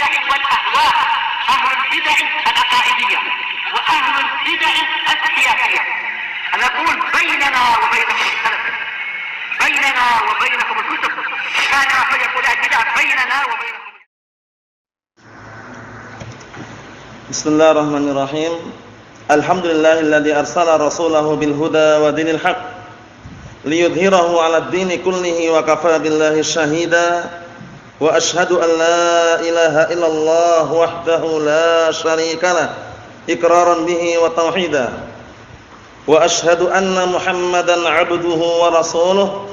البدع والأهواء، أهل البدع العقائدية وأهل البدع السياسية. نقول بيننا وبينكم السلف، بيننا وبينكم الكتب، كان فيقول البدع بيننا وبينكم. Bismillahirrahmanirrahim. Alhamdulillahilladzi arsala rasulahu bil huda wa dinil haq liyudhhirahu 'alad dini kullihi wa kafaa billahi shahida. Wa asyhadu an la ilaha illallah wahdahu la syarika lah iqraran bihi wa tauhida. Wa asyhadu anna Muhammadan 'abduhu wa rasuluh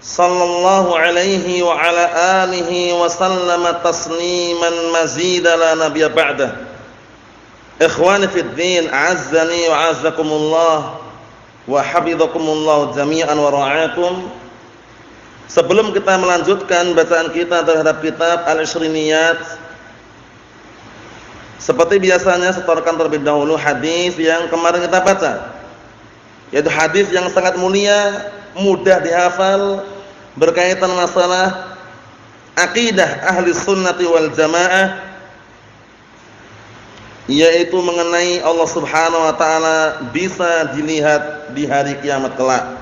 sallallahu alaihi wa ala alihi wa sallama tasliman mazida la nabiyya ba'dah. Ikhwani fid din, a'azzani wa a'azzakumullah wa hafizakumullah jami'an wa ra'akum. Sebelum kita melanjutkan bacaan kita terhadap kitab Al-Ishriniyat, seperti biasanya setorkan terlebih dahulu hadis yang kemarin kita baca, yaitu hadis yang sangat mulia, mudah dihafal, berkaitan masalah akidah ahli sunnati wal jamaah, yaitu mengenai Allah Subhanahu wa taala bisa dilihat di hari kiamat kelak.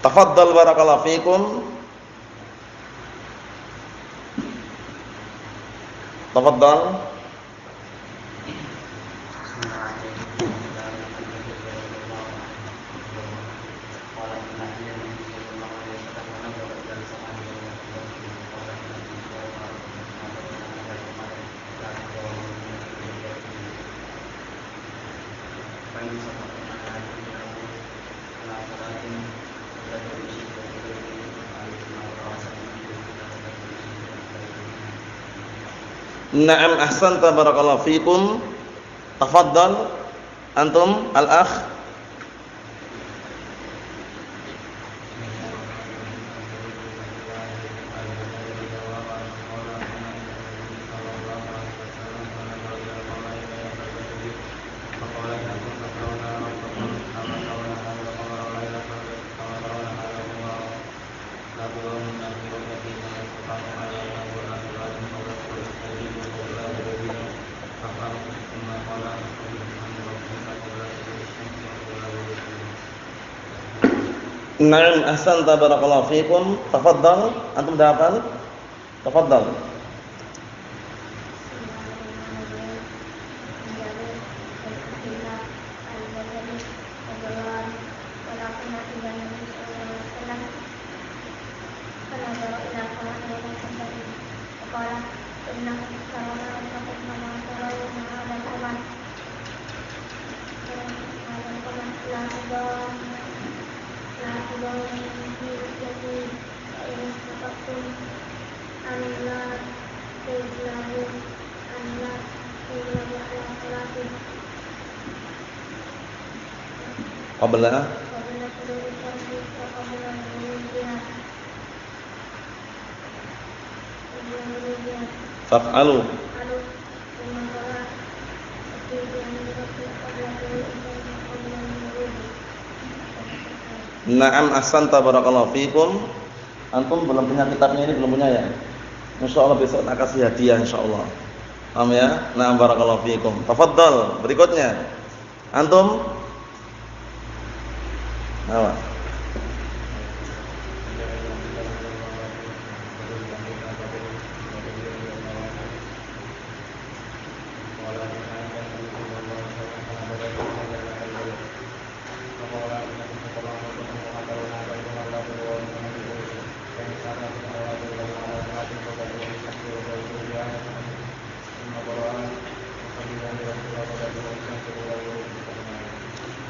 Tafadhal barakallahu fikum. Tafadhal. Na'am, ahsanta barakallahu fikum. Tafadhal antum al-akh. Na'am, ahsanta barakallahu fikum. Tafadhal, antum dah hafal? Tafadhal. Qabla faf'alu. Na'am, ahsanta barakallahu fikum. Antum belum punya kitabnya ini, belum punya ya? Insyaallah besok tak kasih hadiah insyaallah. Paham ya? Na'am barakallahu fikum. Tafadhal, berikutnya. Antum? Apa?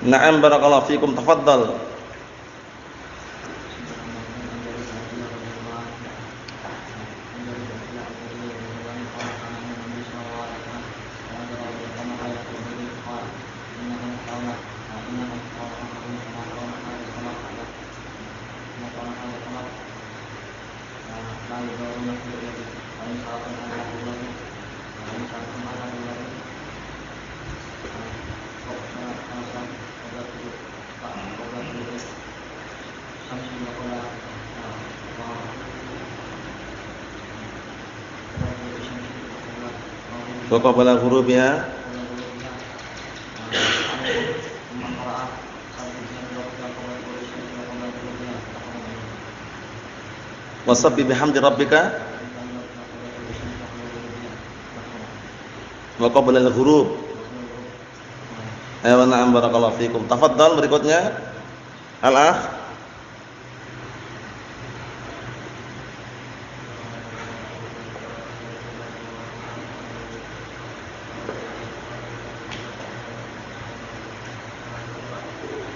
Na'am barakallahu fikum. Tafadhal. Wa qabla ghurubiha. Wasabbih bihamdi rabbika wa qabla al-ghurub. Ayo na'am barakallahu fikum. Tafadhal berikutnya. Al-akh.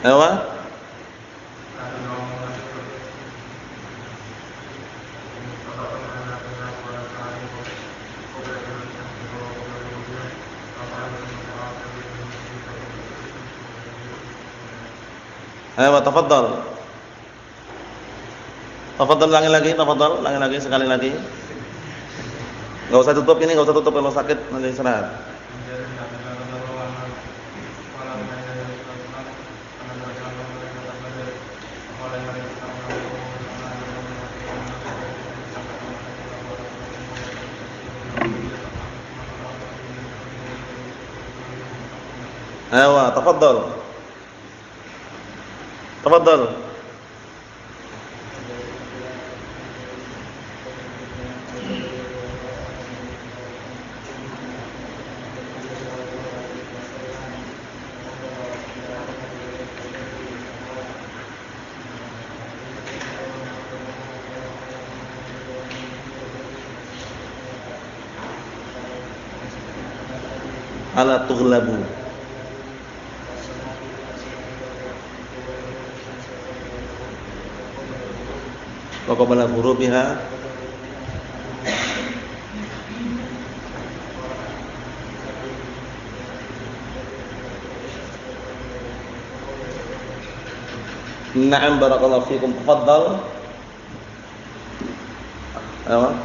Ayo. Ayo tafadhal. Tafadhal lagi, tafadhal lagi sekali lagi. Enggak usah tutup ini, enggak usah tutup kalau sakit nanti istirahat. Ayo tafadhal. Tafadhal. Ala tughlabu. Wa qabla ghurubiha. Na'am barakallahu fikum. Tafadhal. Ayo.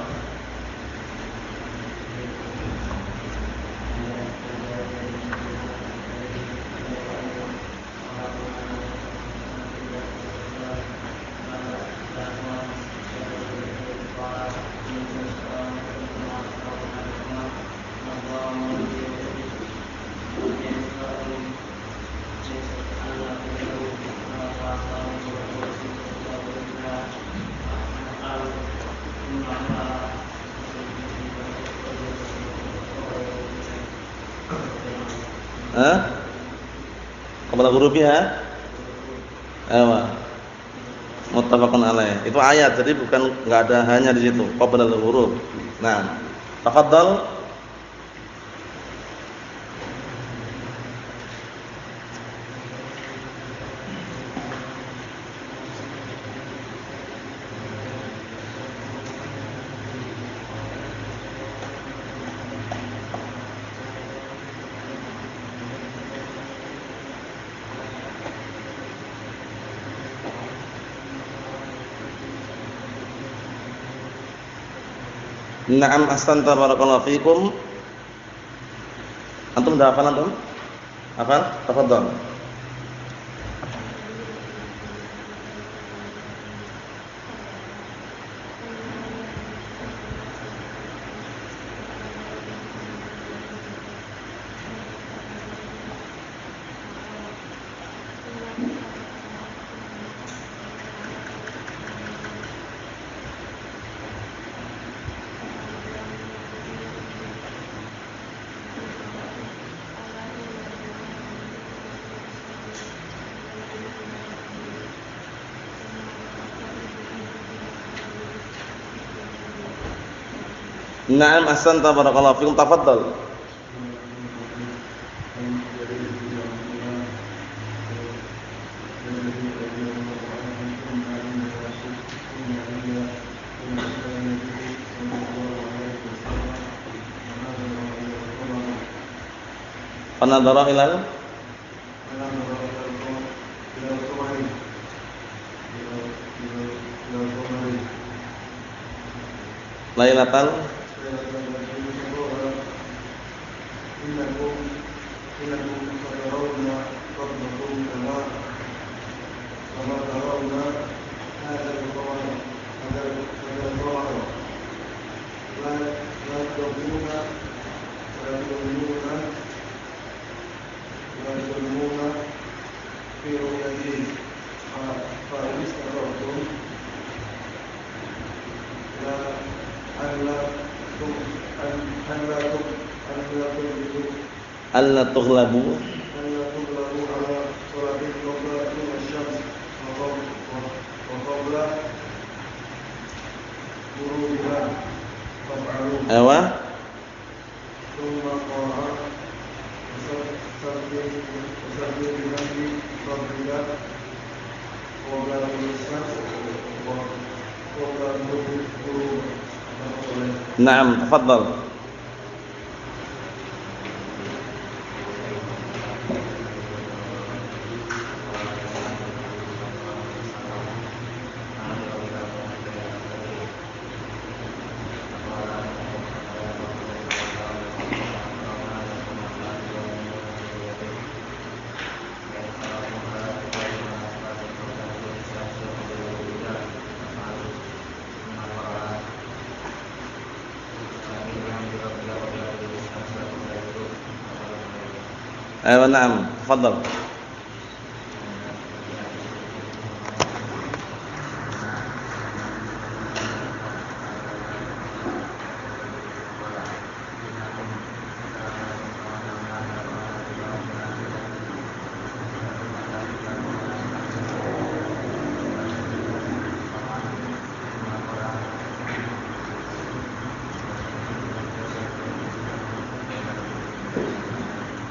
Qabla ghurubiha. Ayo. Muttafaqun alaih. Itu ayat, jadi bukan enggak ada hanya di situ. Qabla al-ghurub. Nah, tafadhal. Na'am ahsanta barakallahu fikum. Antum dah hafal antum? Hafal? Tafadhal. Na'am ahsanta barakallahu fikum. Tafadhal. Fanadhara ilal Lailatal في رؤيته فإن استطعتم ألا تغلبوا على صلاة قبل طلوع الشمس وقبل غروبها فافعلوا. أيوة. ثم قرأ وسبح بحمد ربك قبل طلوع الشمس وقبل غروبها. نعم تفضل. أيوة نعم تفضل.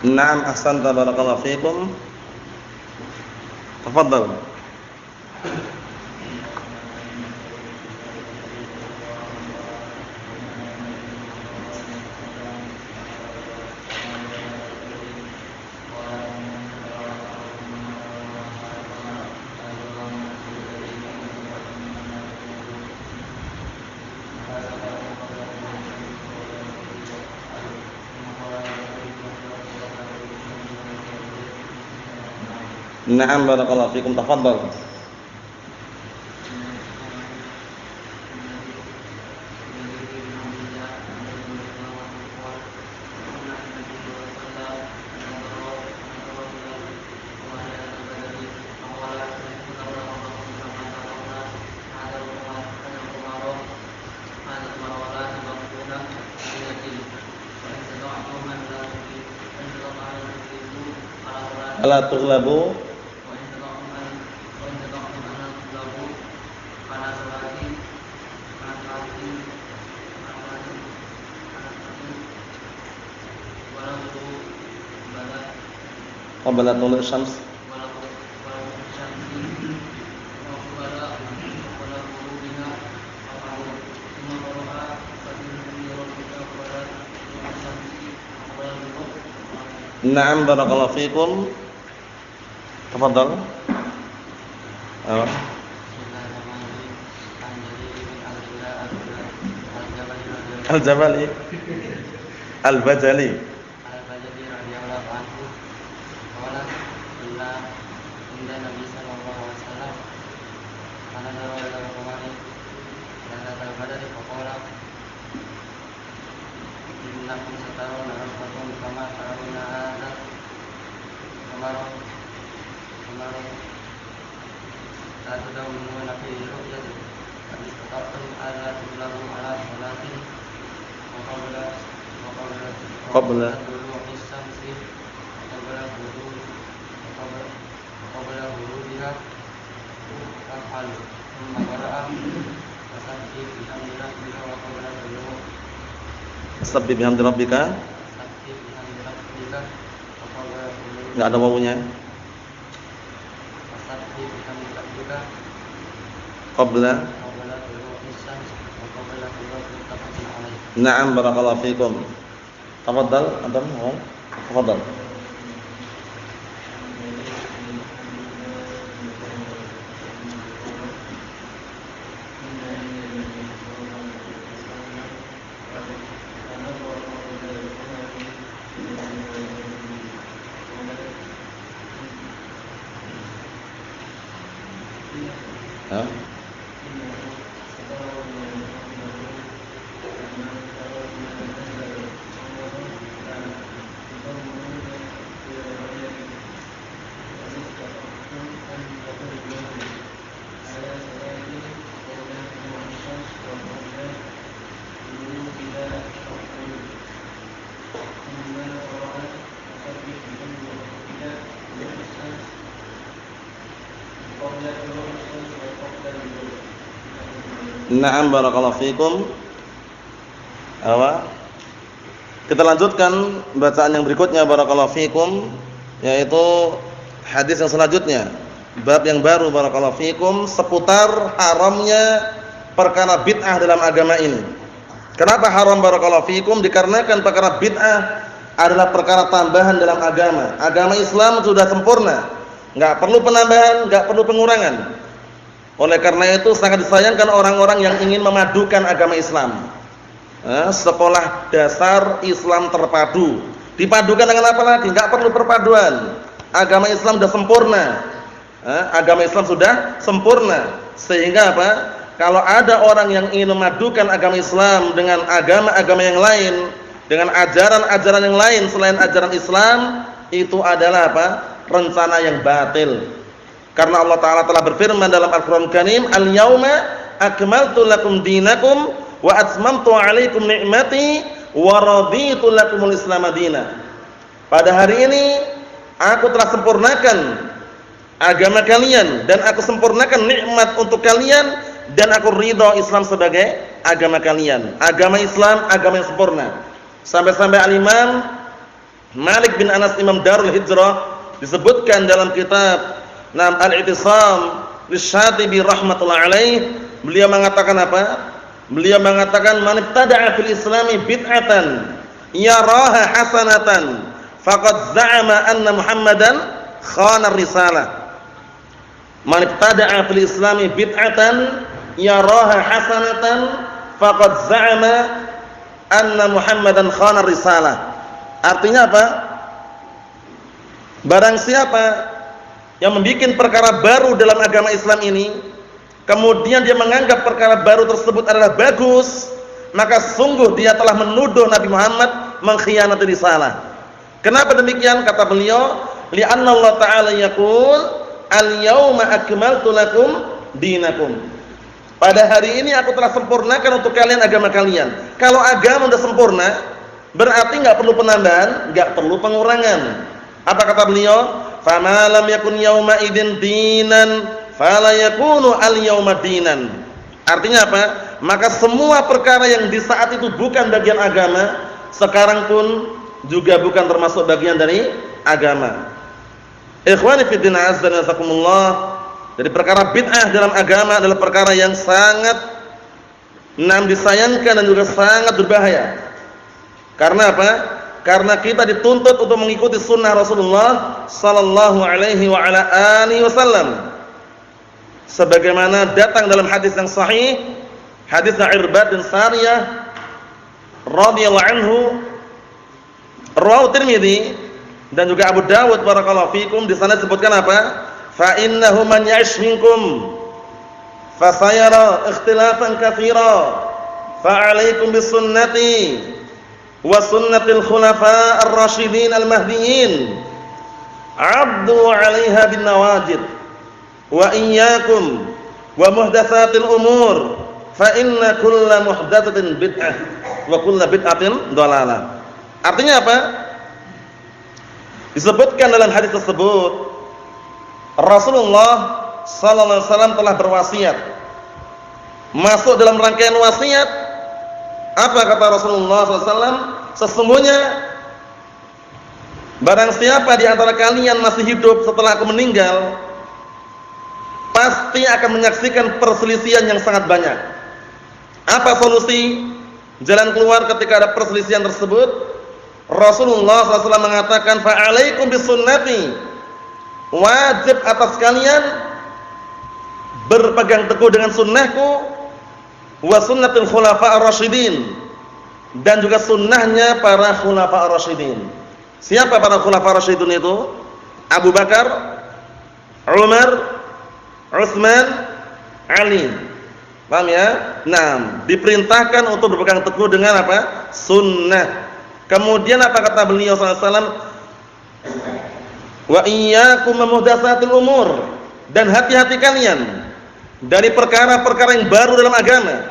Naam ahsanta barakallahu fiikum. Tafadhal. Naam barakallahu fiikum. Tafadhal. Ala tughlabu qabla tulu'i syams. Naam barakallahu fiikum. Tafadhal. Al-Jabali Al-Bajali radhiyallahu anhu qala inna Nabi sallallahu alaihi wasallam kana ila qamari dan al-badri faqala innakum satarawna rabbakum kama tarawna hadha qamaran satu dawun nabi ru'yati hadis taqaddum ala tullahu ala salatin qabla dulu syamsi qabla ghurubiha afal thumma qara'a fasabbih bihamdi rabbika wa qabla dulu Sabbih bihamdi rabbika. Enggak ada wawunya. Fasabbih bihamdi rabbika Qabla. dulu syamsi wa qabla ghurubiha tafakkur alaihi. Naam barakallahu fiikum. Tafadhal antum. Tafadhal. Ya. Na'am barakallahu fikum. Kita lanjutkan bacaan yang berikutnya barakallahu fikum, yaitu hadis yang selanjutnya. Bab yang baru barakallahu fikum seputar haramnya perkara bid'ah dalam agama ini. Kenapa haram barakallahu fikum? Dikarenakan perkara bid'ah adalah perkara tambahan dalam agama. Agama Islam sudah sempurna, enggak perlu penambahan, enggak perlu pengurangan. Oleh karena itu sangat disayangkan orang-orang yang ingin memadukan agama Islam. Sekolah dasar Islam terpadu dipadukan dengan apa lagi? Enggak perlu perpaduan. Agama Islam sudah sempurna. Agama Islam sudah sempurna. Sehingga apa? Kalau ada orang yang ingin memadukan agama Islam dengan agama-agama yang lain, dengan ajaran-ajaran yang lain selain ajaran Islam, itu adalah apa? Rencana yang batil. Karena Allah Ta'ala telah berfirman dalam Al-Quran Karim, Al-yawma akmaltu lakum dinakum wa atmamtu alaikum ni'mati wa raditu lakumul Islam madina. Pada hari ini aku telah sempurnakan agama kalian dan aku sempurnakan nikmat untuk kalian dan aku ridha Islam sebagai agama kalian. Agama Islam agama yang sempurna. Sampai-sampai Al-Imam Malik bin Anas Imam Darul Hijrah disebutkan dalam kitab Al-I'tisam Lisyatibi rahmatullah alaih, beliau mengatakan apa? Beliau mengatakan man ibtada'a fil islami bid'atan yaraha hasanatan faqad za'ama anna Muhammadan khana risalah. Man ibtada'a fil islami bid'atan yaraha hasanatan faqad za'ama anna Muhammadan khana risalah. Artinya apa? Barang siapa yang membuat perkara baru dalam agama Islam ini, kemudian dia menganggap perkara baru tersebut adalah bagus, maka sungguh dia telah menuduh Nabi Muhammad mengkhianati risalah. Kenapa demikian? Kata beliau, li'anna Allah Ta'ala yaqul al-yawma akmaltu lakum dinakum. Pada hari ini aku telah sempurnakan untuk kalian agama kalian. Kalau agama sudah sempurna, berarti enggak perlu penambahan, enggak perlu pengurangan. Apa kata beliau? Fama lam yakun yauma idzin dinan fala yakunu al-yauma dinan. Artinya apa? Maka semua perkara yang di saat itu bukan bagian agama, sekarang pun juga bukan termasuk bagian dari agama. Ikhwani fi din azza wa jazakumullah. Jadi perkara bid'ah dalam agama adalah perkara yang sangat disayangkan dan juga sangat berbahaya. Karena apa? Karena kita dituntut untuk mengikuti sunnah Rasulullah sallallahu alaihi wa ala alihi wasallam. Sebagaimana datang dalam hadis yang sahih, hadis Irbad bin Sariyah radhiyallahu anhu, rawahu Tirmidzi dan juga Abu Dawud barakallahu fikum. Di sana disebutkan apa? Fa innahu man ya'ish minkum fa sayara ikhtilafan katsira fa 'alaikum bisunnati wa sunnatil khulafa ar-rasyidin al-mahdiyyin 'addu 'alaiha bin nawajid wa iyyakum wa muhdatsatil umur fa inna kulla muhdatsatin bid'ah wa kulla bid'atin dhalalah. Artinya apa? Disebutkan dalam hadis tersebut Rasulullah sallallahu alaihi wasallam telah berwasiat. Masuk dalam rangkaian wasiat, apa kata Rasulullah sallallahu alaihi wasallam? Sesungguhnya barang siapa di antara kalian masih hidup setelah aku meninggal, pasti akan menyaksikan perselisihan yang sangat banyak. Apa solusi? Jalan keluar ketika ada perselisihan tersebut? Rasulullah SAW mengatakan, fa'alaikum bisunnati. Wajib atas kalian berpegang teguh dengan sunnahku, wa sunnatul khulafa ar-rasyidin, dan juga sunnahnya para khulafa ar-rasyidin. Siapa para khulafa ar-rasyidin itu? Abu Bakar, Umar, Utsman, Ali. Paham ya? Nah, diperintahkan untuk berpegang teguh dengan apa? Sunnah. Kemudian apa kata beliau sallallahu alaihi wasallam? Wa iyyakum muhdatsatil umur, dan hati-hati kalian dari perkara-perkara yang baru dalam agama.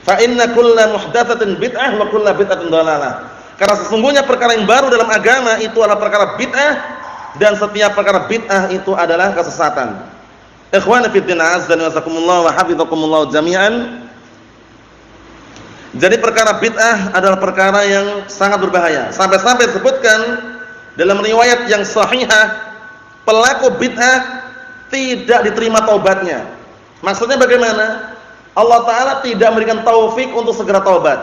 Fa inna kulla muhdatsatin bid'ah wa kulla bid'atin dhalalah. Karena sesungguhnya perkara yang baru dalam agama itu adalah perkara bid'ah, dan setiap perkara bid'ah itu adalah kesesatan. Ikhwani fi din, azza wa jazakumullah wa hafizakumullah jami'an. Jadi perkara bid'ah adalah perkara yang sangat berbahaya. Sampai-sampai disebutkan dalam riwayat yang sahihah, pelaku bid'ah tidak diterima taubatnya. Maksudnya bagaimana? Allah Ta'ala tidak memberikan taufik untuk segera taubat.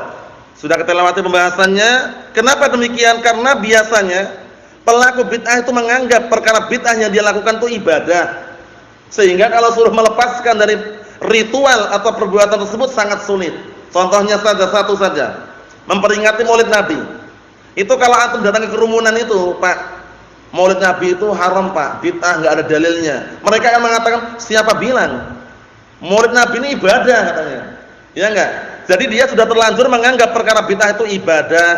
Sudah kita lewati pembahasannya. Kenapa demikian? Karena biasanya pelaku bid'ah itu menganggap perkara bid'ah yang dia lakukan itu ibadah. Sehingga kalau suruh melepaskan dari ritual atau perbuatan tersebut sangat sulit. Contohnya saja, satu saja, memperingati Maulid Nabi. Itu kalau antum datang ke kerumunan itu, Pak, Maulid Nabi itu haram, Pak, bid'ah, enggak ada dalilnya. Mereka akan mengatakan, siapa bilang? Maulid Nabi ini ibadah katanya. Ya enggak? Jadi dia sudah terlanjur menganggap perkara bid'ah itu ibadah.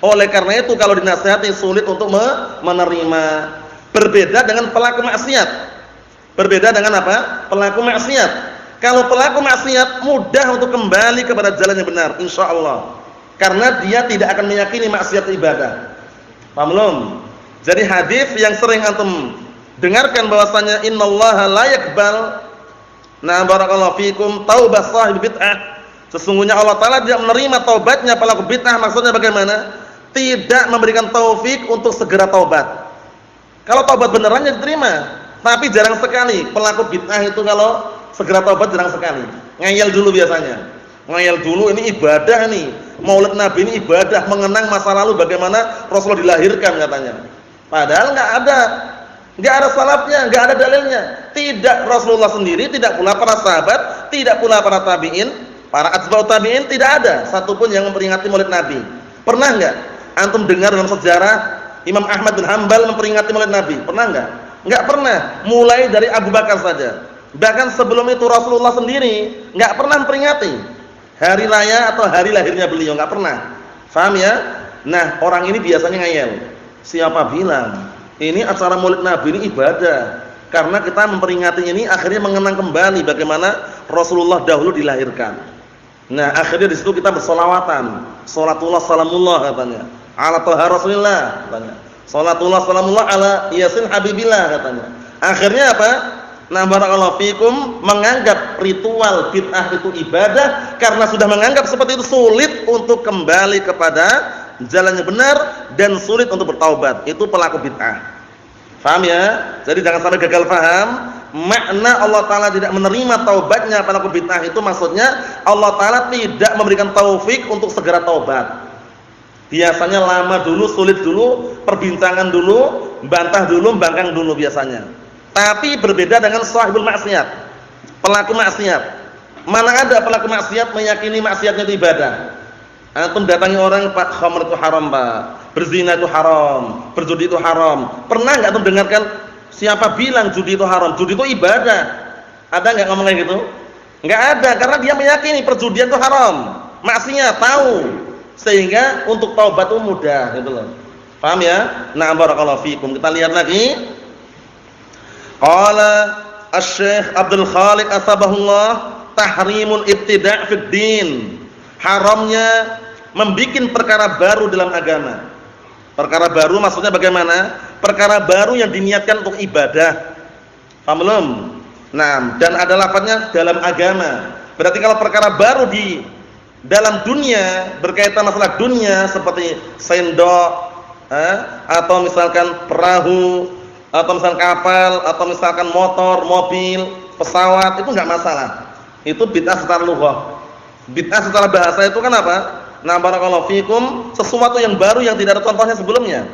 Oleh karena itu kalau dinasihati sulit untuk menerima. Berbeda dengan pelaku maksiat. Berbeda dengan apa? Pelaku maksiat. Kalau pelaku maksiat mudah untuk kembali kepada jalan yang benar, insyaallah. Karena dia tidak akan meyakini maksiat ibadah. Paham belum? Jadi hadis yang sering antum dengarkan bahwasanya innallaha la yaqbal, na barakallahu fikum, taubah shahib bid'ah. Sesungguhnya Allah Ta'ala tidak menerima taubatnya pelaku bid'ah. Maksudnya bagaimana? Tidak memberikan taufik untuk segera taubat. Kalau taubat beneran ya diterima. Tapi jarang sekali pelaku bid'ah itu kalau segera taubat jarang sekali. Ngayal dulu biasanya. Ngayal dulu, ini ibadah nih. Maulid Nabi ini ibadah, mengenang masa lalu bagaimana Rasulullah dilahirkan katanya. Padahal enggak ada salafnya, enggak ada dalilnya. Tidak Rasulullah sendiri, tidak pula para sahabat, tidak pula para tabi'in, para atba'ut tabi'in, tidak ada satupun yang memperingati Maulid Nabi. Pernah enggak antum dengar dalam sejarah Imam Ahmad bin Hanbal memperingati Maulid Nabi? Pernah enggak? Enggak pernah. Mulai dari Abu Bakar saja. Bahkan sebelum itu Rasulullah sendiri enggak pernah memperingati hari raya atau hari lahirnya beliau, enggak pernah. Paham ya? Nah, orang ini biasanya ngayal. Siapa bilang ini acara Maulid Nabi ini ibadah? Karena kita memperingati ini akhirnya mengenang kembali bagaimana Rasulullah dahulu dilahirkan. Nah, akhirnya di situ kita bersolawatan. Salatullah salamullah katanya. Ala toha Rasulillah katanya. Salatullah salamullah ala Yasin Habibillah katanya. Akhirnya apa? Nah, barakallahu fikum, menganggap ritual bid'ah itu ibadah karena sudah menganggap seperti itu sulit untuk kembali kepada jalan yang benar dan sulit untuk bertaubat. Itu pelaku bid'ah. Paham ya? Jadi jangan sampai gagal paham. Makna Allah Ta'ala tidak menerima taubatnya pelaku bid'ah itu maksudnya Allah Ta'ala tidak memberikan taufik untuk segera taubat. Biasanya lama dulu, sulit dulu, perbincangan dulu, bantah dulu, bangkang dulu biasanya. Tapi berbeda dengan sahibul maksiat, pelaku maksiat. Mana ada pelaku maksiat meyakini maksiatnya itu ibadah? Antum datangi orang, Pak, khamr itu haram, Pak, berzina itu haram, berjudi itu haram. Pernah enggak antum dengarkan siapa bilang judi itu haram? Judi itu ibadah. Ada enggak ngomong kayak gitu? Enggak ada, karena dia meyakini perjudian itu haram. Maksiat tahu. Sehingga untuk taubat itu mudah gitu loh. Paham ya? Na'am barakallahu fikum. Kita lihat lagi. Qala Asy-Syaikh Abdul Khaliq Asbahullah, tahrimul ibtida' fid din. Haramnya membikin perkara baru dalam agama. Perkara baru maksudnya bagaimana? Perkara baru yang diniatkan untuk ibadah. Paham belum? Nah, dan ada lafadznya dalam agama. Berarti kalau perkara baru di dalam dunia, berkaitan masalah dunia seperti sendok, atau misalkan perahu, atau misalkan kapal, atau misalkan motor, mobil, pesawat, itu enggak masalah. Itu bid'ah secara lughah. Bid'ah secara bahasa itu kan apa? Nah, barakallahu fikum, sesuatu yang baru yang tidak ada contohnya sebelumnya.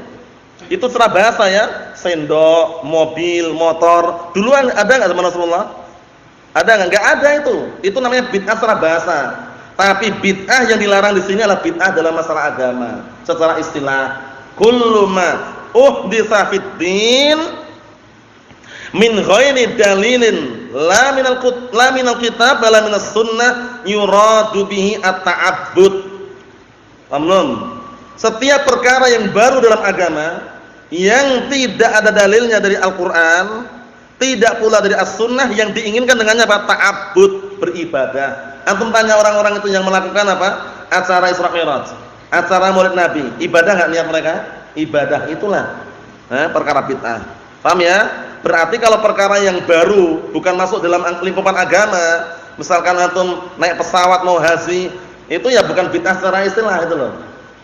Itu secara bahasa ya, sendok, mobil, motor. Dulu ada enggak zaman Rasulullah? Ada enggak? Enggak ada itu. Itu namanya bid'ah secara bahasa. Tapi bid'ah yang dilarang di sini adalah bid'ah dalam masalah agama. Secara istilah, kullu ma uhditsa fid din min ghairi dalilin la minal kitab wala minas sunnah yuradu bihi at-ta'abbud. Paham? Setiap perkara yang baru dalam agama yang tidak ada dalilnya dari Al-Qur'an, tidak pula dari As-Sunnah, yang diinginkan dengannya apa? Ta'abbud, beribadah. Antum tanya orang-orang itu yang melakukan apa? Acara Isra Mi'raj, acara Maulid Nabi, ibadah enggak niat mereka? Ibadah, itulah perkara bid'ah. Paham ya? Berarti kalau perkara yang baru bukan masuk dalam lingkupan agama, misalkan antum naik pesawat mau haji, itu ya bukan bid'ah secara istilah itu loh.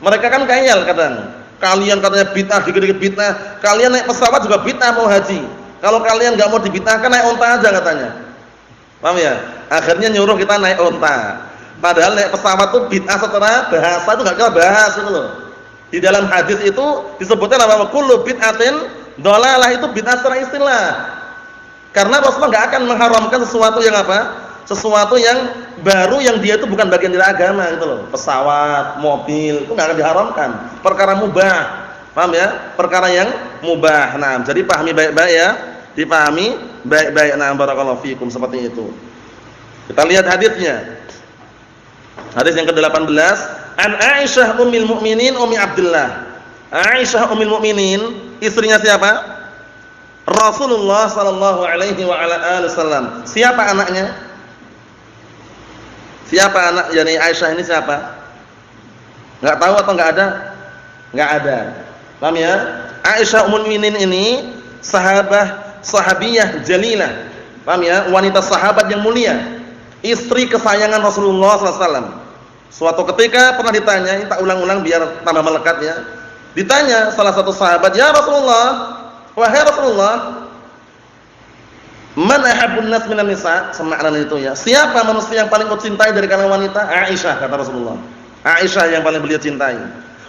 Mereka kan kayal kadang. Kalian katanya bid'ah, dikit-dikit bid'ah. Kalian naik pesawat juga bid'ah mau haji. Kalau kalian enggak mau dibid'ahkan naik unta aja katanya. Paham ya? Akhirnya nyuruh kita naik unta. Padahal naik pesawat itu bid'ah secara bahasa itu enggak kita bahas itu loh. Di dalam hadis itu disebutkan apa? Kullu bid'atin dhalalah, itu bid'ah secara istilah. Karena Rasulullah enggak akan mengharamkan sesuatu yang apa? Sesuatu yang baru yang dia itu bukan bagian dari agama gitu loh. Pesawat, mobil itu enggak akan diharamkan. Perkara mubah. Paham ya? Perkara yang mubah. Nah, jadi pahami baik-baik ya. Dipahami baik-baik. Nah, barakallahu fikum, seperti itu. Kita lihat hadisnya. Hadis yang ke-18, an Aisyah ummul mukminin Ummi Abdullah. Aisyah ummul mukminin, istrinya siapa? Rasulullah sallallahu alaihi wa ala alihi wasallam. Siapa anaknya? Siapa anak yani Aisyah ini siapa? Enggak tahu atau enggak ada? Enggak ada. Paham ya? Aisyah ummul mukminin ini sahabiyah jalilah. Paham ya? Wanita sahabat yang mulia, istri kesayangan Rasulullah sallallahu alaihi wasallam. Suatu ketika pernah ditanya, ini tak ulang-ulang biar tambah melekat ya. Ditanya salah satu sahabat, "Ya Rasulullah, wahai Rasulullah, man ahabbun nas minan nisa?" Semakna itu ya. Siapa manusia yang paling kau cintai dari kalangan wanita? Aisyah, kata Rasulullah. Aisyah yang paling beliau cintai.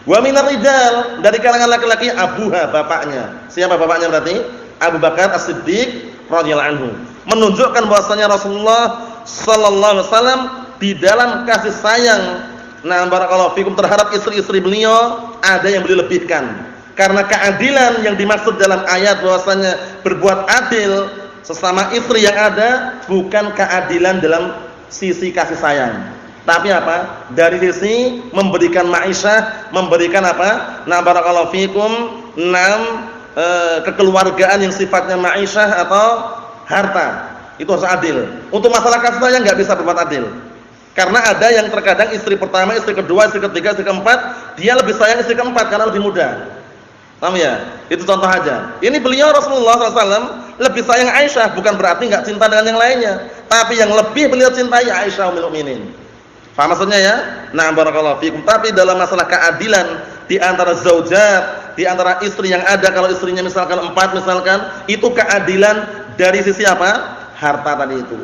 Wa minar rijal, dari kalangan laki-laki abuha, bapaknya. Siapa bapaknya berarti? Abu Bakar As-Siddiq radhiyallahu anhu. Menunjukkan bahwasanya Rasulullah sallallahu alaihi wasallam di dalam kasih sayang, nah barakallahu fikum, terhadap istri-istri beliau ada yang beliau lebihkan. Karena keadilan yang dimaksud dalam ayat bahwasanya berbuat adil sesama istri yang ada bukan keadilan dalam sisi kasih sayang, tapi apa? Dari sisi memberikan ma'isyah, memberikan apa? Nah barakallahu fikum, kekeluargaan yang sifatnya ma'isyah atau harta. Itu harus adil. Untuk masalah kasih sayang enggak bisa berbuat adil. Karena ada yang terkadang istri pertama, istri kedua, istri ketiga, istri keempat, dia lebih sayang istri keempat karena lebih muda. Paham ya? Itu contoh aja. Ini beliau Rasulullah SAW lebih sayang Aisyah, bukan berarti enggak cinta dengan yang lainnya, tapi yang lebih beliau cintai Aisyah ummul mukminin. Paham maksudnya ya? Nah, barakallahu fikum. Tapi dalam masalah keadilan di antara zaujat, di antara istri yang ada, kalau istrinya misalkan 4 misalkan, itu keadilan dari sisi apa? Harta tadi itu.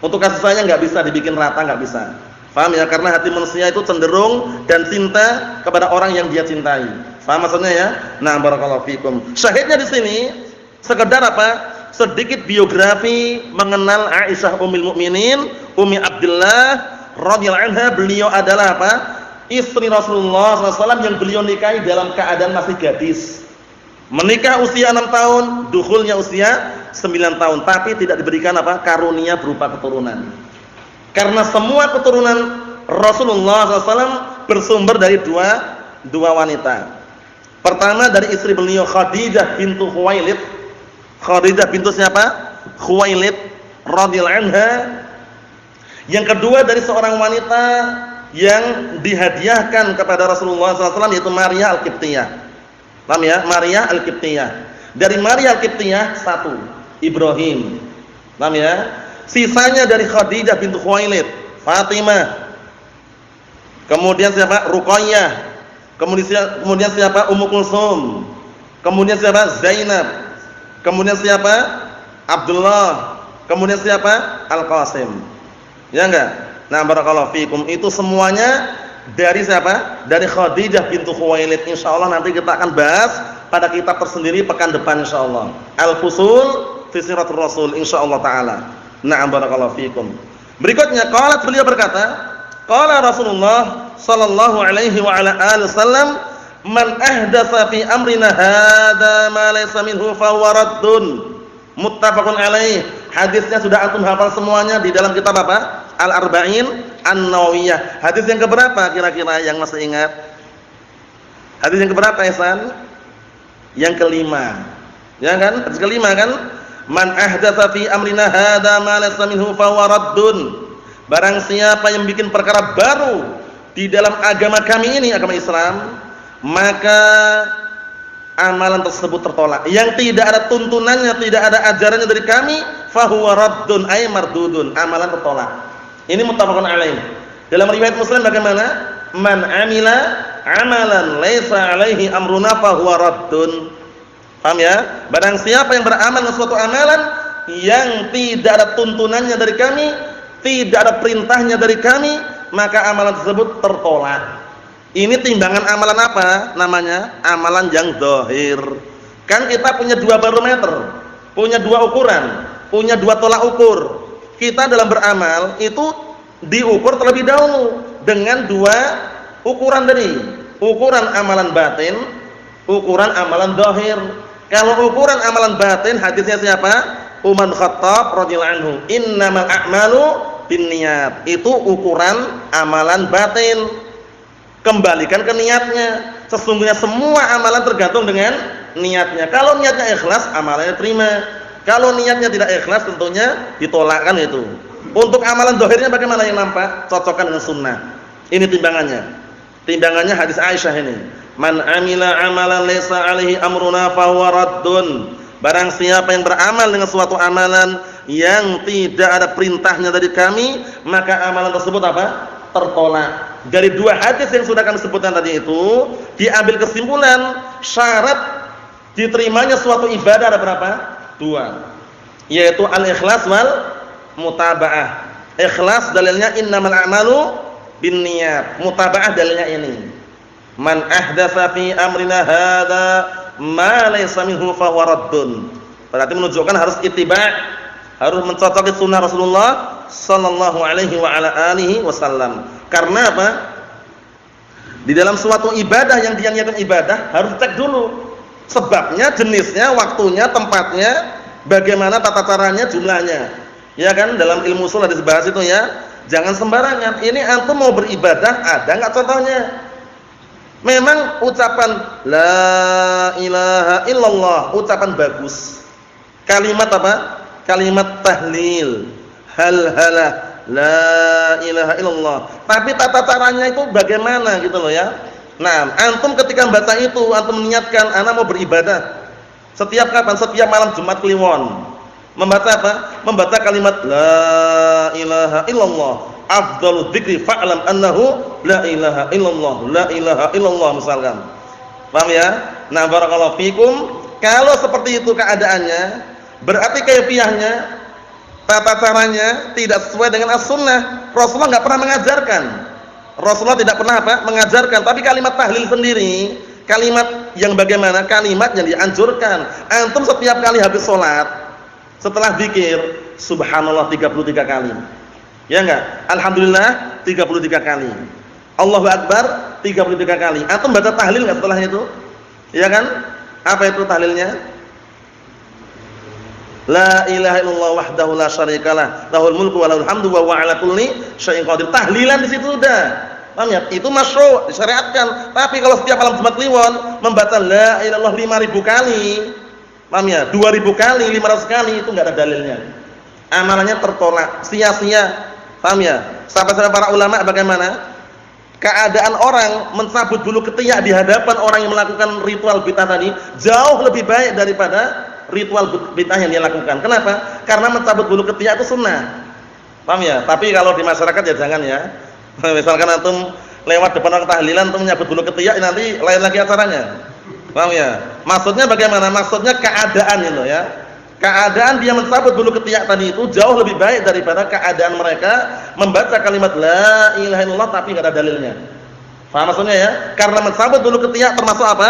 Untuk kasih sayang enggak bisa dibikin rata, enggak bisa. Paham ya? Karena hati manusia itu cenderung dan cinta kepada orang yang dia cintai. Paham maksudnya ya? Nah, barakallahu fikum. Syahidnya di sini sekedar apa? Sedikit biografi mengenal Aisyah ummul mukminin, Ummi Abdullah radhiyallahu anha. Beliau adalah apa? Istri Rasulullah SAW yang beliau nikahi dalam keadaan masih gadis. Menikah usia 6 tahun, dukhulnya usia 9 tahun, tapi tidak diberikan apa? Karunia berupa keturunan. Karena semua keturunan Rasulullah SAW bersumber dari dua wanita. Pertama dari istri beliau Khadijah bintu Khuwailid. Khadijah bintu siapa? Khuwailid radhiyallahu anha. Yang kedua dari seorang wanita yang dihadiahkan kepada Rasulullah SAW, yaitu Maria Al-Qibtiyah. Paham ya? Maria Al-Qibtiyah. Dari Maria Al-Qibtiyah satu, Ibrahim. Paham ya? Sisanya dari Khadijah bintu Khuwailid, Fatimah. Kemudian siapa? Ruqayyah. Kemudian siapa? Ummu Kulsum. Kemudian siapa? Zainab. Kemudian siapa? Abdullah. Kemudian siapa? Al-Qasim. Ya enggak? Nah, barakallahu fikum. Itu semuanya dari siapa? Dari Khadijah bintu Khuwailid. Insyaallah nanti kita akan bahas pada kitab tersendiri pekan depan insyaallah. Al-Fusul fi Siratul Rasul insyaallah taala. Na'am, barakallahu fikum. Berikutnya qalat, beliau berkata, qala Rasulullah sallallahu alaihi wa ala alihi wasallam, man ahdatsa fi amrina hadza ma laysa minhu fa huwa raddun. Muttafaqun alaih. Hadisnya sudah antum hafal semuanya di dalam kitab apa? Al-Arba'in An-Nawawiyah. Hadis yang keberapa kira-kira yang masih ingat? Hadis yang keberapa, Ihsan? Yang kelima. Ya kan? Hadis kelima kan? Man ahdatsa fi amrina hadza ma laysa minhu fa huwa raddun. Barang siapa yang bikin perkara baru di dalam agama kami ini, agama Islam, maka amalan tersebut tertolak. Yang tidak ada tuntunannya, tidak ada ajarannya dari kami, fahuwa raddun ay mardudun, amalan tertolak. Ini muttafaqun alaih. Dalam riwayat Muslim bagaimana? Man amila amalan laisa alaihi amruna fahuwa raddun. Paham ya? Barang siapa yang beramal dengan suatu amalan yang tidak ada tuntunannya dari kami, tidak ada perintahnya dari kami, maka amalan tersebut tertolak. Ini timbangan amalan apa namanya? Amalan yang zahir. Kan kita punya dua barometer, punya dua ukuran, punya dua tolak ukur. Kita dalam beramal itu diukur terlebih dahulu dengan dua ukuran tadi. Ukuran amalan batin, ukuran amalan zahir. Kalau ukuran amalan batin, hadisnya siapa? Umar Khattab radhiyallahu anhu. Innamal a'malu binniyat. Itu ukuran amalan batin. Kembalikan ke niatnya. Sesungguhnya semua amalan tergantung dengan niatnya. Kalau niatnya ikhlas, amalannya terima. Kalau niatnya tidak ikhlas, tentunya ditolakkan itu. Untuk amalan zahirnya bagaimana yang nampak? Cocokkan dengan sunnah. Ini timbangannya. Timbangannya hadis Aisyah ini. Man amila amalan laysa alaihi amruna fahuwa raddun. Barang siapa yang beramal dengan suatu amalan yang tidak ada perintahnya dari kami, maka amalan tersebut apa? Tertolak. Dari dua hadis yang sudah kami sebutkan tadi itu, diambil kesimpulan syarat diterimanya suatu ibadah ada berapa? Dua. Yaitu al-ikhlas wal mutaba'ah. Ikhlas dalilnya innamal a'malu binniyat. Mutaba'ah dalilnya ini. Man ahdatsa fi amrina hadza ma laysa minhu fa huwa raddun. Berarti menunjukkan harus ittiba', harus mencocoki sunnah Rasulullah sallallahu alaihi wa ala alihi wasallam. Karena apa? Di dalam suatu ibadah yang dia niatkan ibadah harus cek dulu sebabnya, jenisnya, waktunya, tempatnya, bagaimana tata caranya, jumlahnya. Ya kan, dalam ilmu ushul ada dibahas itu ya. Jangan sembarangan. Ini antum mau beribadah, ada enggak contohnya? Memang ucapan la ilaha illallah ucapan bagus. Kalimat apa? Kalimat tahlil, hal-halah, la ilaha illallah. Tapi tata caranya itu bagaimana gitu loh ya. Nah, antum ketika membaca itu, antum niatkan ana mau beribadah. Setiap kapan? Setiap malam Jumat Kliwon. Membaca apa? Membaca kalimat la ilaha illallah. Afdhalul dzikri fa'lam annahu la ilaha illallah, la ilaha illallah misalkan. Paham ya? Nah, barakallahu fikum. Kalau seperti itu keadaannya, berarti kaifiyahnya, tata caranya tidak sesuai dengan as-sunnah. Rasulullah enggak pernah mengajarkan. Rasulullah tidak pernah apa? Mengajarkan, tapi kalimat tahlil sendiri, kalimat yang bagaimana? Kalimat yang dianjurkan. Antum setiap kali habis salat, setelah zikir, subhanallah 33 kali. Ya enggak? Alhamdulillah 33 kali. Allahu akbar 33 kali. Antum baca tahlil enggak setelah itu? Ya kan? Apa itu tahlilnya? La ilaha illallah wahdahu la syarikalah, lahul mulku wa lahul hamdu wa huwa ala kulli syai'in qadir. Tahlilan di situ sudah. Paham ya? Itu masyru', disyariatkan. Tapi kalau setiap malam Jumat Kliwon membaca la ilaha illallah 5.000 kali, paham ya? 2.000 kali, 500 kali itu enggak ada dalilnya. Amalannya tertolak, sia-sia. Paham ya? Sampai-sampai para ulama bagaimana? Keadaan orang mencabut bulu ketiak di hadapan orang yang melakukan ritual bid'ah tadi jauh lebih baik daripada ritual bid'ah yang dia lakukan. Kenapa? Karena mencabut bulu ketiak itu sunnah. Paham ya? Tapi kalau di masyarakat ya jangan ya. Misalkan antum lewat depan orang tahlilan antum menyabut bulu ketiak, nanti lain lagi acaranya. Paham ya? Maksudnya bagaimana? Maksudnya keadaan itu ya. Keadaan dia mencabut bulu ketiak tadi itu jauh lebih baik daripada keadaan mereka membaca kalimat la ilaha illallah tapi enggak ada dalilnya. Paham maksudnya ya? Karena mencabut bulu ketiak termasuk apa?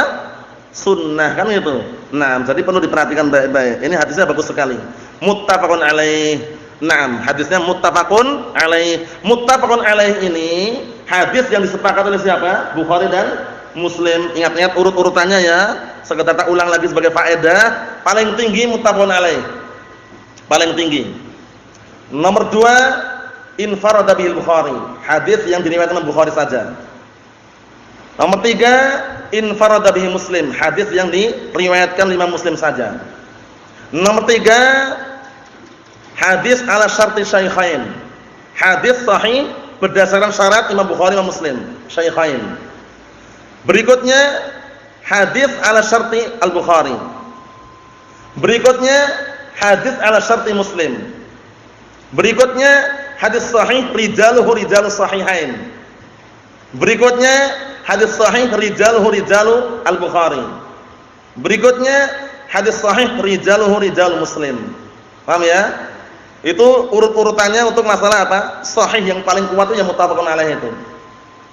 Sunnah kan gitu. Nah, jadi perlu diperhatikan baik-baik. Ini hadisnya bagus sekali. Muttafaqun alaih. Naam, hadisnya muttafaqun alaih. Muttafaqun alaih ini hadis yang disepakati oleh siapa? Bukhari dan Muslim. Ingat-ingat urut-urutannya ya. Sekedar tak ulang lagi sebagai faedah. Paling tinggi muttafaqun alaih. Paling tinggi. Nomor 2 infarada bihil Bukhari. Hadis yang diriwayatkan oleh Bukhari saja. Nomor 3 infarada bihi Muslim. Hadis yang diriwayatkan 5 Muslim saja. Nomor 3 hadis ala syarti syaikhain. Hadis sahih berdasarkan syarat Imam Bukhari dan Muslim, syaikhain. Berikutnya hadis ala syarti Al-Bukhari. Berikutnya hadis ala syarti Muslim. Berikutnya hadis sahih rijaluhu rijalus sahihain. Berikutnya hadis sahih rijaluhu rijalu Al-Bukhari. Berikutnya hadis sahih rijaluhu rijalul Muslim. Paham ya? Itu urut-urutannya untuk masalah apa? Sahih yang paling kuat itu yang muttafaqun alaih itu.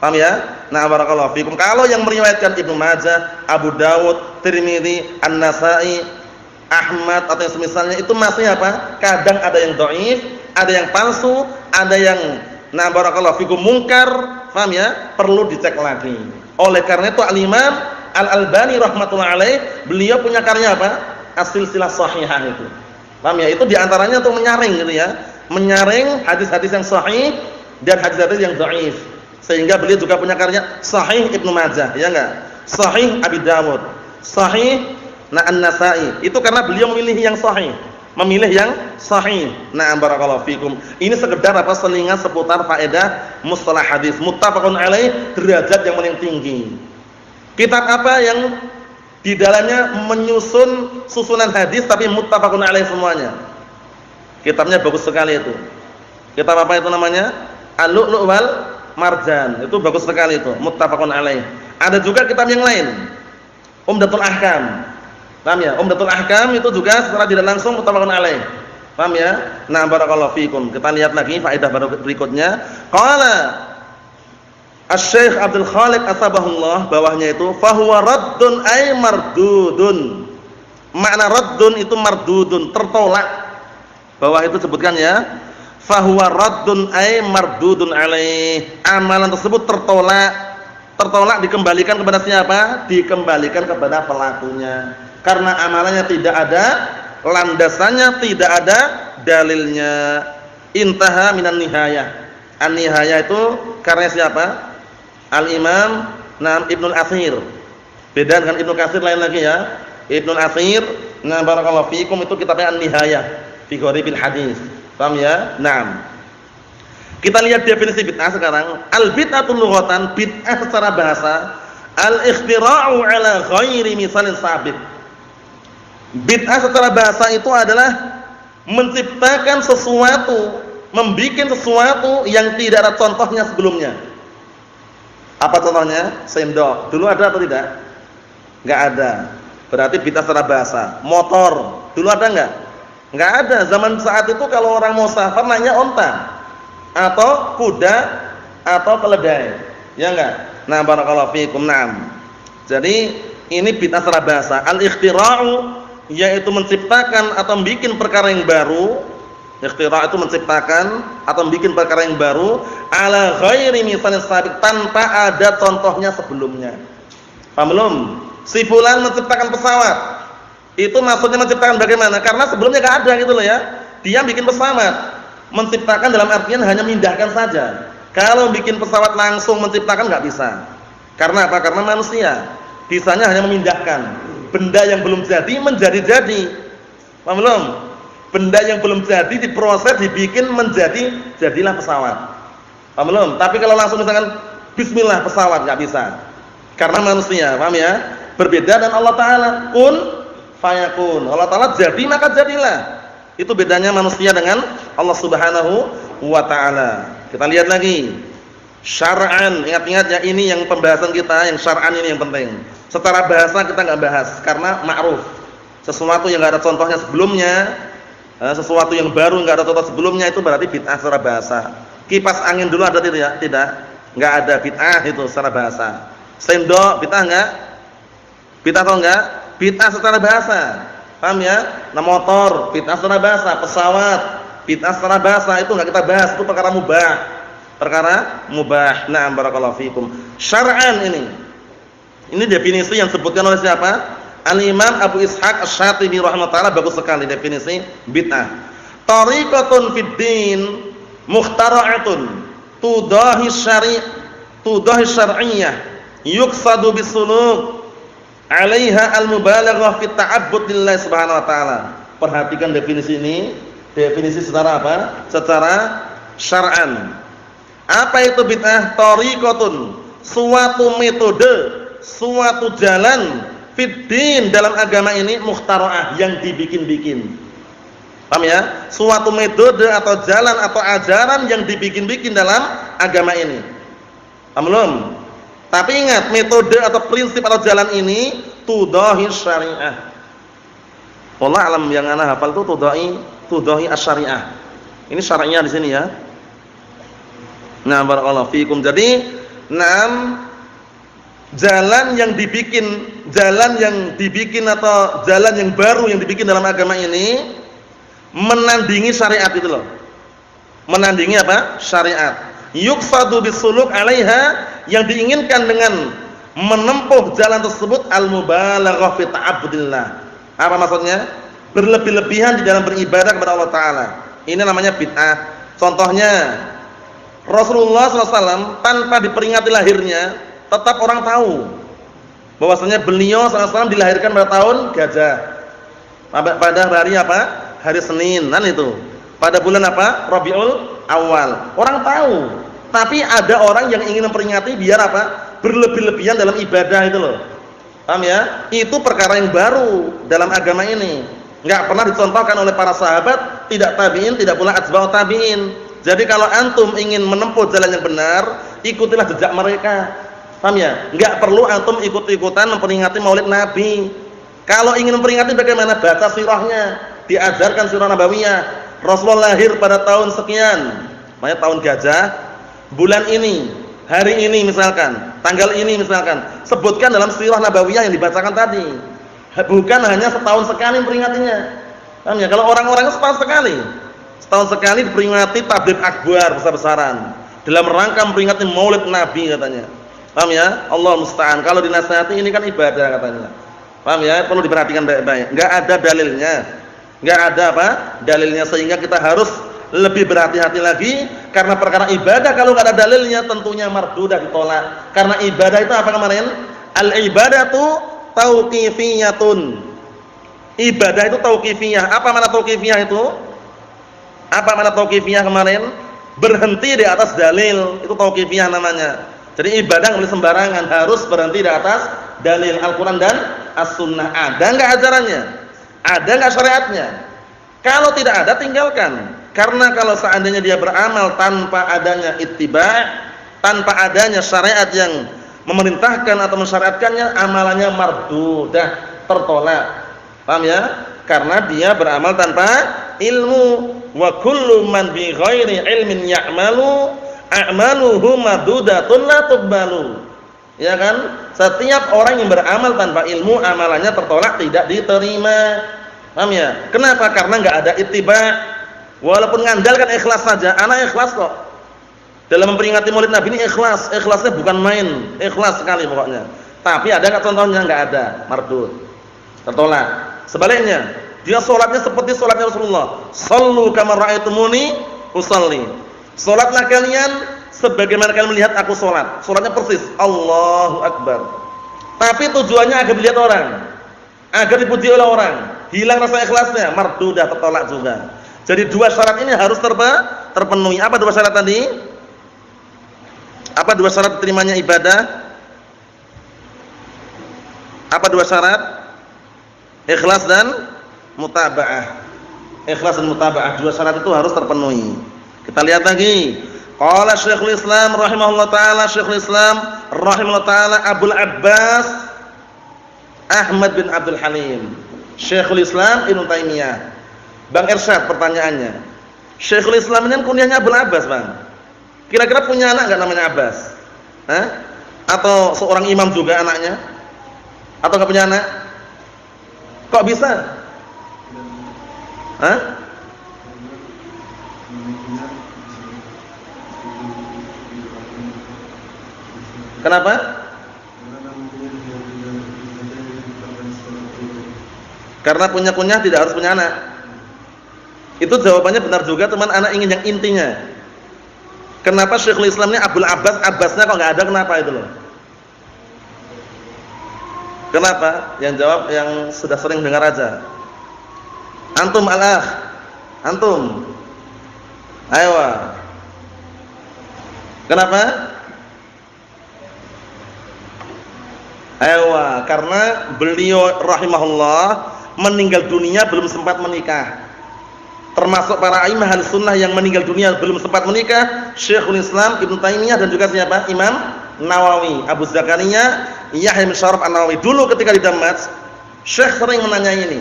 Paham ya? Nah, barakallahu fikum. Kalau yang meriwayatkan Ibnu Majah, Abu Dawud, Tirmidzi, An-Nasa'i, Ahmad atau yang semisalnya itu masih apa? Kadang ada yang dhaif, ada yang palsu, ada yang nah barakallahu fikum munkar. Paham ya? Perlu dicek lagi. Oleh karena itu Al-Imam Al-Albani rahmatullah alaih, beliau punya karya apa? As-Silsilah Shahihah itu. Paham ya? Itu diantaranya untuk menyaring gitu ya. Menyaring hadis-hadis yang sahih dan hadis-hadis yang dhaif. Sehingga beliau juga punya karya Sahih Ibnu Majah, ya enggak? Sahih Abi Dawud, Sahih An-Nasa'i. Itu karena beliau memilih yang sahih, memilih yang sahih. Na'am barakallahu fikum. Ini sekedar apa? Selingan seputar faedah mustalah hadis. Muttafaqun alaih, derajat yang paling tinggi. Kitab apa yang di dalamnya menyusun susunan hadis tapi muttafaqun alaih semuanya? Kitabnya bagus sekali itu. Kitab apa itu namanya? Al-Lu'lu' wal Marjan. Itu bagus sekali itu, muttafaqun alaih. Ada juga kitab yang lain, Umdatul Ahkam. Paham ya? Umdatul Ahkam itu juga secara tidak langsung muttafaqun alaih. Paham ya? Nah, barakallahu fikum. Kita lihat lagi faedah berikutnya. Qala Asy-Syaikh Abdul Khaliq Atsabahullah, bawahnya itu fahuwa raddun ay mardudun. Makna raddun itu mardudun, tertolak. Bawah itu sebutkan ya. Fahuwa raddun ay mardudun alaih. Amalan tersebut tertolak. Tertolak dikembalikan kepada siapa? Dikembalikan kepada pelakunya. Karena amalannya tidak ada landasannya, tidak ada dalilnya. Intaha minan nihayah. An-nihayah itu karya siapa? Al-Imam Ibnul Athir. Beda dengan Ibnu Katsir lain lagi ya. Ibnul Athir, nah barakallahu fikum, itu kitabnya An-Nihayah fi Gharibil Hadis. Paham ya? Naam. Kita lihat definisi bid'ah sekarang. Al-bid'atu lughatan, bid'ah secara bahasa, al-ikhtira'u ala ghairi misalin sabit. Bid'ah secara bahasa itu adalah menciptakan sesuatu, membikin sesuatu yang tidak ada contohnya sebelumnya. Apa contohnya? Sendok. Dulu ada atau tidak? Enggak ada. Berarti bid'ah secara bahasa. Motor. Dulu ada enggak? Enggak ada. Zaman saat itu kalau orang mau safar nanya onta atau kuda atau keledai. Ya enggak? Nah, barakallahu fiikum. Naam. Jadi ini bid'ah secara bahasa. Al-ikhtira'u yaitu menciptakan atau bikin perkara yang baru. Ikhtira' itu menciptakan atau bikin perkara yang baru ala ghairi misalin sabiq, tanpa ada contohnya sebelumnya. Paham belum? Si fulan menciptakan pesawat. Itu maksudnya menciptakan bagaimana? Karena sebelumnya enggak ada gitu loh ya. Dia bikin pesawat. Menciptakan dalam artian hanya memindahkan saja. Kalau bikin pesawat langsung menciptakan enggak bisa. Karena apa? Karena manusia bisanya hanya memindahkan benda yang belum jadi menjadi-jadi. Paham belum? Benda yang belum jadi diproses, dibikin menjadi, jadilah pesawat. Paham belum? Tapi kalau langsung misalkan bismillah pesawat enggak bisa. Karena manusia, paham ya? Berbeda dengan Allah Taala, kun fayakun. Allah Taala jadi maka jadilah. Itu bedanya manusia dengan Allah Subhanahu wa taala. Kita lihat lagi. Syar'an, ingat-ingat ya, ini yang pembahasan kita, yang syar'an ini yang penting. Secara bahasa kita enggak bahas karena ma'ruf. Sesuatu yang enggak ada contohnya sebelumnya, sesuatu yang baru enggak ada contoh sebelumnya, itu berarti bid'ah secara bahasa. Kipas angin dulu ada tidak? Tidak. Enggak ada bid'ah itu secara bahasa. Sendok bid'ah enggak? Bid'ah atau enggak? Bid'ah secara bahasa. Paham ya? Nah, motor bid'ah secara bahasa, pesawat bid'ah secara bahasa, itu enggak kita bahas, itu perkara mubah. Perkara mubah. Na'am barakallahu fikum. Syar'an ini. Ini definisi yang disebutkan oleh siapa? Al-Imam Abu Ishaq Asy-Syatibi rahimahullah, bagus sekali definisi bid'ah. Tariqatun fid din mukhtara'atun tudahi syar'iyyah yuqsadu bisuluk 'alaiha al-mubalaghah fi ta'abbud lillah subhanahu wa ta'ala. Perhatikan definisi ini, definisi secara apa? Secara syar'an. Apa itu bid'ah? Tariqatun, suatu metode suatu jalan fiddin dalam agama ini mukhtara'ah yang dibikin-bikin. Paham ya? Suatu metode atau jalan atau ajaran yang dibikin-bikin dalam agama ini. Paham belum? Tapi ingat, metode atau prinsip atau jalan ini tudahi syariah. Wallah alam, yang ana hafal itu tudahi asy-syariah. Ini syar'inya di sini ya. Nah, barakallahu fikum. Jadi, jalan yang dibikin atau jalan yang baru yang dibikin dalam agama ini menandingi syariat itu loh. Menandingi apa? Syariat. Yuqsadu bisuluk 'alaiha, yang diinginkan dengan menempuh jalan tersebut al-mubalaghah fi ta'abbudillah. Apa maksudnya? Berlebih-lebihan di dalam beribadah kepada Allah taala. Ini namanya bid'ah. Contohnya, Rasulullah SAW tanpa diperingati lahirnya, tetap orang tahu bahwasanya beliau SAW dilahirkan pada tahun gajah. Pada hari apa? Hari Senin, kan itu. Pada bulan apa? Rabiul Awal. Orang tahu. Tapi ada orang yang ingin memperingati biar apa? Berlebih-lebihan dalam ibadah itu loh. Paham ya? Itu perkara yang baru dalam agama ini. Enggak pernah dicontohkan oleh para sahabat, tidak tabi'in, tidak pula atba'ut tabi'in. Jadi kalau antum ingin menempuh jalan yang benar, ikutilah jejak mereka. Paham ya? Enggak perlu antum ikut-ikutan memperingati Maulid Nabi. Kalau ingin memperingati bagaimana? Baca sirahnya, diajarkan sirah nabawiyah. Rasulullah lahir pada tahun sekian, makanya tahun gajah, bulan ini, hari ini misalkan, tanggal ini misalkan. Sebutkan dalam sirah nabawiyah yang dibacakan tadi. Bukan hanya setahun sekali memperingatinya. Paham ya? Kalau orang-orang setahun sekali. Setahun sekali diperingati tabligh akbar besar-besaran dalam rangka memperingati Maulid Nabi katanya. Paham ya? Allah musta'an. Kalau dinasihati ini kan ibadah katanya. Paham ya? Perlu diperhatikan baik-baik. Enggak ada dalilnya. Enggak ada apa? Dalilnya, sehingga kita harus lebih berhati-hati lagi karena perkara ibadah kalau enggak ada dalilnya tentunya mardudah, ditolak. Karena ibadah itu apa kemarin? Al-ibadatu tauqifiyatun. Ibadah itu tauqifiyah. Apa makna tauqifiyah itu? Apa makna tauqifiyah kemarin? Berhenti di atas dalil, itu tauqifiyah namanya. Jadi ibadah enggak boleh sembarangan, harus berhenti di atas dalil Al-Qur'an dan As-Sunnah. Ada enggak ajarannya? Ada enggak syariatnya? Kalau tidak ada, tinggalkan. Karena kalau seandainya dia beramal tanpa adanya ittiba', tanpa adanya syariat yang memerintahkan atau mensyariatkannya, amalannya mardudah, tertolak. Paham ya? Karena dia beramal tanpa ilmu. Wa kullu man bi ghairi ilmin ya'malu a'maluhu mardudatun la tuqbalu. Ya kan? Setiap orang yang beramal tanpa ilmu, amalannya tertolak, tidak diterima. Paham ya? Kenapa? Karena enggak ada ittiba'. Walaupun ngandalkan ikhlas saja, anak ikhlas kok. Dalam memperingati Maulid Nabi ini ikhlas, ikhlasnya bukan main, ikhlas sekali pokoknya. Tapi ada enggak contohnya? Enggak ada, mardud, tertolak. Sebaliknya, dia sholatnya seperti sholatnya Rasulullah. Shallu kama ra'aitumuni usalli. Sholatlah kalian sebagaimana kalian melihat aku sholat. Sholatnya persis, Allahu Akbar. Tapi tujuannya agar dilihat orang, agar dipuji oleh orang. Hilang rasa ikhlasnya, mardudah, tertolak juga. Jadi dua syarat ini harus terpenuhi. Apa dua syarat tadi? Apa dua syarat diterimanya ibadah? Apa dua syarat? Ikhlas dan mutaba'ah. Ikhlas dan mutaba'ah, dua syarat itu harus terpenuhi. Kita lihat lagi. Qala Syekhul Islam rahimahullah taala, Syekhul Islam rahimahullah taala Abul Abbas Ahmad bin Abdul Halim. Syekhul Islam Ibnu Taimiyah. Bang Irsyad, pertanyaannya. Syekhul Islam ini kunyahnya Abul Abbas, Bang. Kira-kira punya anak enggak namanya Abbas? Hah? Atau seorang imam juga anaknya? Atau enggak punya anak? Kok bisa? Hah? Kenapa? Karena punya kunyah tidak harus punya anak. Itu jawabannya benar juga, teman. Anak ingin yang intinya. Kenapa Syekhul Islam ini Abdul Abbas, Abbasnya kok enggak ada, kenapa itu loh? Kenapa? Yang jawab yang sudah sering dengar aja. Antum al-akh. Antum. Ayo. Kenapa? Ewa, karena beliau rahimahullah meninggal dunia belum sempat menikah. Termasuk para imam Ahlus Sunnah yang meninggal dunia belum sempat menikah, Syekhul Islam Ibnu Taimiyah dan juga siapa? Imam Nawawi, Abu Zakaria Yahya bin Syaraf An-Nawawi. Dulu ketika di Damas, Syekh sering menanyai ini.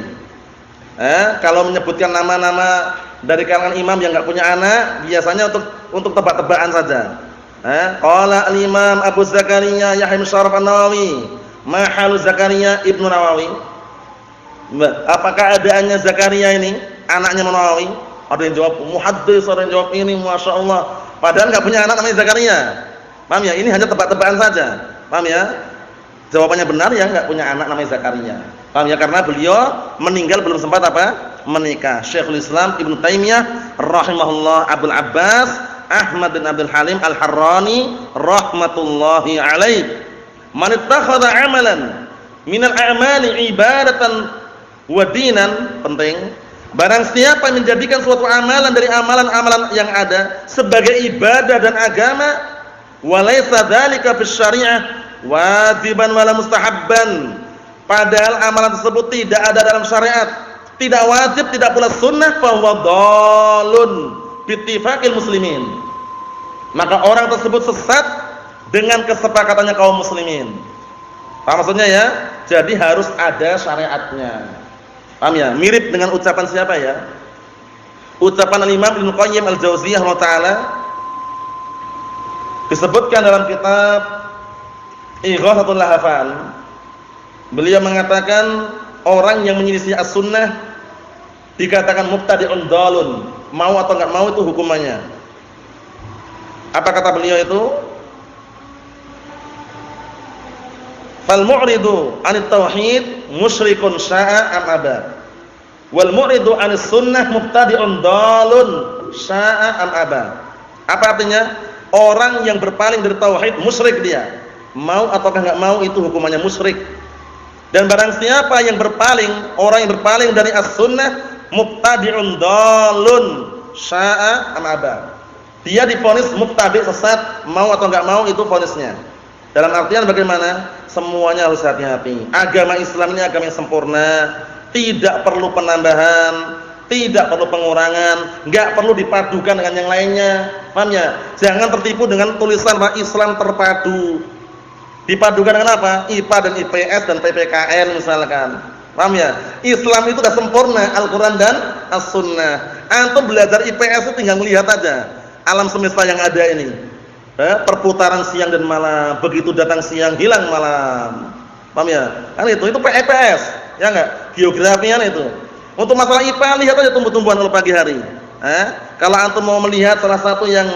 Kalau menyebutkan nama-nama dari kalangan imam yang enggak punya anak, biasanya untuk tebak-tebakan saja. Qala al-Imam Abu Zakaria Yahya bin Syaraf An-Nawawi, ma halu Zakaria Ibnu Nawawi? Apakah adaannya Zakaria ini, anaknya Nawawi? Ada yang jawab muhaddis, ada yang jawab ini, Masya Allah. Padahal enggak punya anak namanya Zakaria. Paham ya? Ini hanya tebak-tebakan saja. Paham ya? Jawabannya benar ya, enggak punya anak namanya Zakaria. Paham ya? Karena beliau meninggal belum sempat apa? Menikah. Syekhul Islam Ibnu Taimiyah rahimahullah Abdul Abbas Ahmad bin Abdul Halim Al-Harrani rahmatullahi alaih. Man ittakhadha 'amalan minal a'mali ibadatan wa dinan, penting. Barang siapa yang menjadikan suatu amalan dari amalan-amalan yang ada sebagai ibadah dan agama, walaysa dzalika fis syari'ah wajiban wala mustahabban, padahal amalan tersebut tidak ada dalam syariat, tidak wajib, tidak pula sunnah, fa huwa dhalun bittifaqil muslimin, maka orang tersebut sesat dengan kesepakatannya kaum muslimin. Paham maksudnya ya? Jadi harus ada syariatnya. Paham ya? Mirip dengan ucapan siapa ya? Ucapan al-Imam Ibnu Qayyim al-Jauziyah taala disebutkan dalam kitab Ighathatul Lahafan. Beliau mengatakan orang yang menyelisih as-sunnah dikatakan mubtadi'un dhalun. Mau atau enggak mau itu hukumannya. Apa kata beliau itu? Fal mu'ridu 'anit tauhid musyrikun sya'a am aba. Wal mu'ridu 'anis sunnah mubtadi'un dhalun sya'a am aba. Apa artinya? Orang yang berpaling dari tauhid musyrik dia. Mau ataukah enggak mau itu hukumannya musyrik. Dan barang siapa yang berpaling, orang yang berpaling dari as-sunnah mubtadi'un dhalun sya'a am aba. Dia divonis mubtadi' sesat, mau atau enggak mau itu vonisnya. Dalam artian bagaimana? Semuanya harus hati-hati. Agama Islam ini agama yang sempurna, tidak perlu penambahan, tidak perlu pengurangan, enggak perlu dipadukan dengan yang lainnya. Paham ya? Jangan tertipu dengan tulisan Islam terpadu. Dipadukan dengan apa? IPA dan IPS dan PPKN misalkan. Paham ya? Islam itu sudah sempurna, Al-Qur'an dan As-Sunnah. Antum belajar IPS itu tinggal melihat aja alam semesta yang ada ini. Perputaran siang dan malam, begitu datang siang hilang malam. Paham ya? Kan itu PEPS, ya enggak? Geografian itu. Untuk masalah IPA lihat aja tumbuh-tumbuhan kalau pagi hari. Kalau antum mau melihat salah satu yang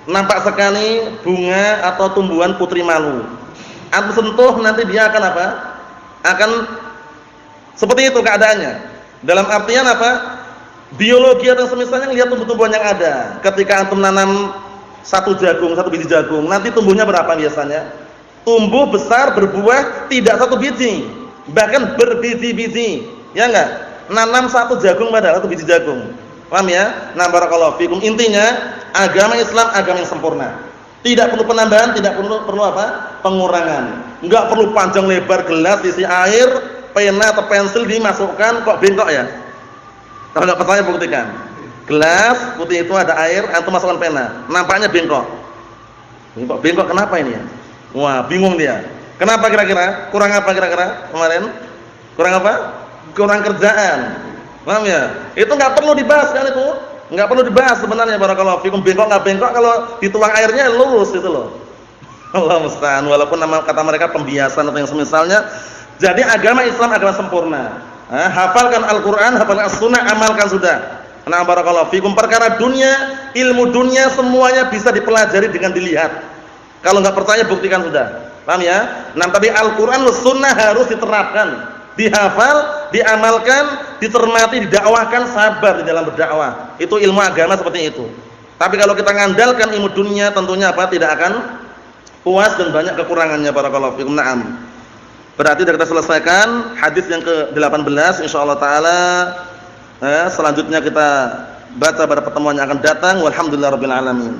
nampak sekali bunga atau tumbuhan putri malu. Antum sentuh nanti dia akan apa? Akan seperti itu keadaannya. Dalam artian apa? Biologi atau semisalnya lihat tumbuh-tumbuhan yang ada. Ketika antum nanam satu biji jagung, nanti tumbuhnya berapa biasanya? Tumbuh besar berbuah tidak satu biji, bahkan berbiji-biji, ya enggak? Nanam satu jagung padahal satu biji jagung. Paham ya? Nah, barakallahu fikum. Intinya agama Islam agama yang sempurna. Tidak perlu penambahan, tidak perlu apa? Pengurangan. Enggak perlu panjang lebar gelas isi air, pena atau pensil dimasukkan kok bengkok ya? Kalau enggak percaya buktikan. Gelas putih itu ada air, antum masukkan pena, nampaknya bengkok. Bengkok kenapa ini ya? Wah, bingung dia. Kenapa kira-kira? Kurang apa kira-kira kemarin? Kurang apa? Kurang kerjaan. Paham ya? Itu enggak perlu dibahas kan itu. Enggak perlu dibahas sebenarnya barakallahu fikum, bengkok enggak bengkok kalau dituang airnya lurus itu loh. Allah musta'an, walaupun nama kata mereka pembiasan atau yang semisalnya. Jadi agama Islam agama sempurna. Hafalkan Al-Qur'an, hafalkan As-Sunnah, amalkan sudah. Nah, barakallahu fikum, perkara dunia, ilmu dunia semuanya bisa dipelajari dengan dilihat. Kalau enggak percaya buktikan sudah. Paham ya? Nah, tapi Al-Qur'an dan Sunnah harus diterapkan, dihafal, diamalkan, dicermati, didakwahkan, sabar di dalam berdakwah. Itu ilmu agama seperti itu. Tapi kalau kita ngandalkan ilmu dunia tentunya apa? Tidak akan puas dan banyak kekurangannya barakallahu fikum. Naam. Berarti sudah kita selesaikan hadis yang ke-18 insyaallah taala. Selanjutnya kita baca pada pertemuan yang akan datang. Walhamdulillahirabbil alamin.